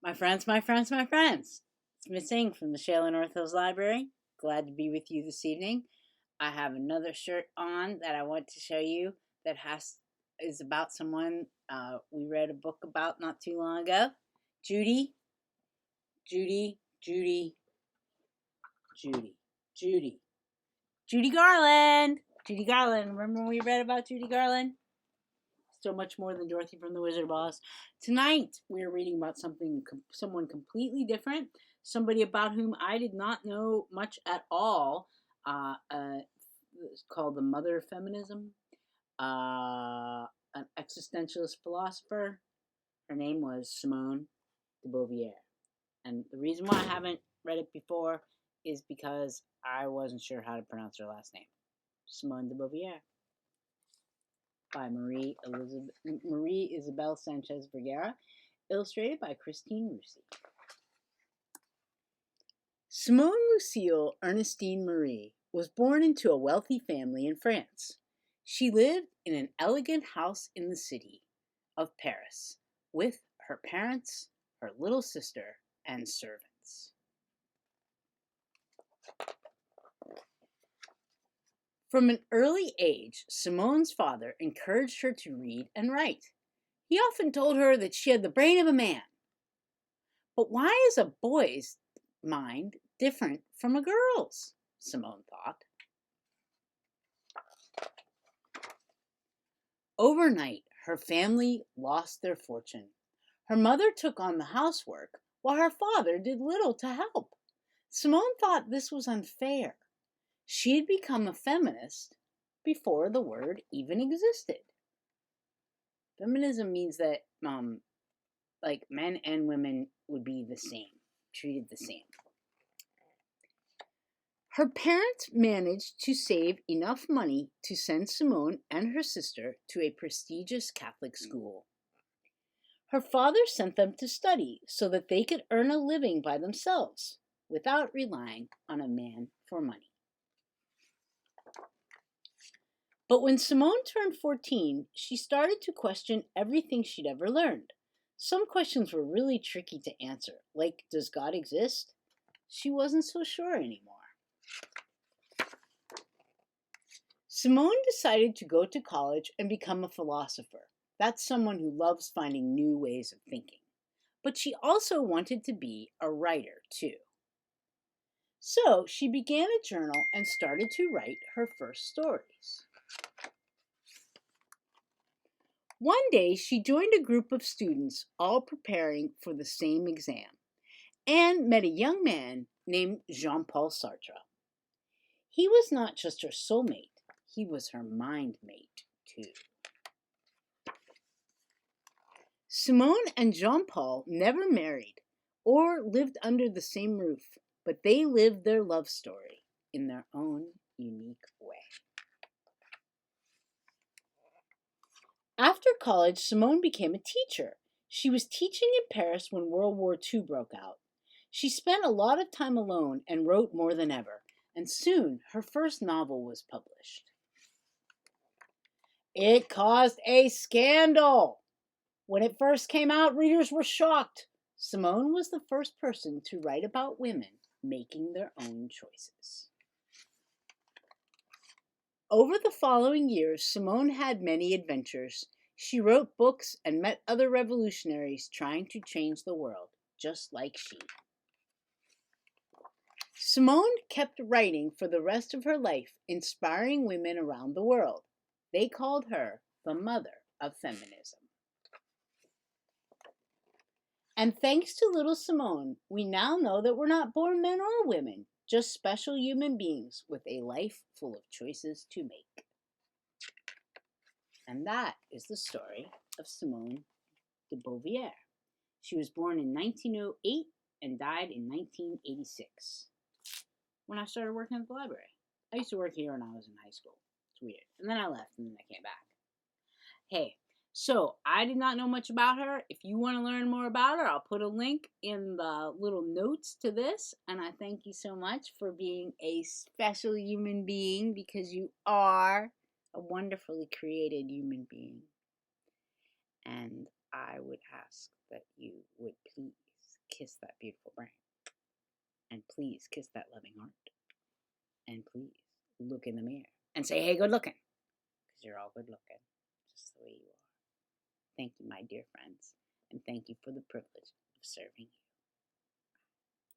My friends, my friends, my friends. It's Miss Ng from the Shayla North Hills Library. Glad to be with you this evening. I have another shirt on that I want to show you that is about someone we read a book about not too long ago. Judy, Judy, Judy, Judy, Judy. Judy Garland. Judy Garland. Remember when we read about Judy Garland? So much more than Dorothy from the Wizard of Oz. Tonight, we're reading about someone completely different, somebody about whom I did not know much at all. It's called the Mother of Feminism, an existentialist philosopher. Her name was Simone de Beauvoir. And the reason why I haven't read it before is because I wasn't sure how to pronounce her last name. Simone de Beauvoir. By Marie Isabel Sanchez Vergara, illustrated by Christine Rusi. Simone Lucille Ernestine Marie was born into a wealthy family in France. She lived in an elegant house in the city of Paris with her parents, her little sister, and servants. From an early age, Simone's father encouraged her to read and write. He often told her that she had the brain of a man. But why is a boy's mind different from a girl's? Simone thought. Overnight, her family lost their fortune. Her mother took on the housework while her father did little to help. Simone thought this was unfair. She had become a feminist before the word even existed. Feminism means that men and women would be the same, treated the same. Her parents managed to save enough money to send Simone and her sister to a prestigious Catholic school. Her father sent them to study so that they could earn a living by themselves without relying on a man for money. But when Simone turned 14, she started to question everything she'd ever learned. Some questions were really tricky to answer, like, does God exist? She wasn't so sure anymore. Simone decided to go to college and become a philosopher. That's someone who loves finding new ways of thinking. But she also wanted to be a writer, too. So she began a journal and started to write her first stories. One day, she joined a group of students all preparing for the same exam and met a young man named Jean-Paul Sartre. He was not just her soulmate, he was her mind mate, too. Simone and Jean-Paul never married or lived under the same roof, but they lived their love story in their own unique way. After college, Simone became a teacher. She was teaching in Paris when World War II broke out. She spent a lot of time alone and wrote more than ever, and soon her first novel was published. It caused a scandal. When it first came out, readers were shocked. Simone was the first person to write about women making their own choices. Over the following years, Simone had many adventures. She wrote books and met other revolutionaries trying to change the world, just like she. Simone kept writing for the rest of her life, inspiring women around the world. They called her the mother of feminism. And thanks to little Simone, we now know that we're not born men or women, just special human beings with a life full of choices to make. And that is the story of Simone de Beauvoir. She was born in 1908 and died in 1986. When I started working at the library. I used to work here when I was in high school. It's weird. And then I left and then I came back. Hey, so I did not know much about her. If you want to learn more about her, I'll put a link in the little notes to this. And I thank you so much for being a special human being, because you are a wonderfully created human being. And I would ask that you would please Just kiss that loving heart. And please look in the mirror and say, hey, good looking. Because you're all good looking, just the way you are. Thank you, my dear friends. And thank you for the privilege of serving you.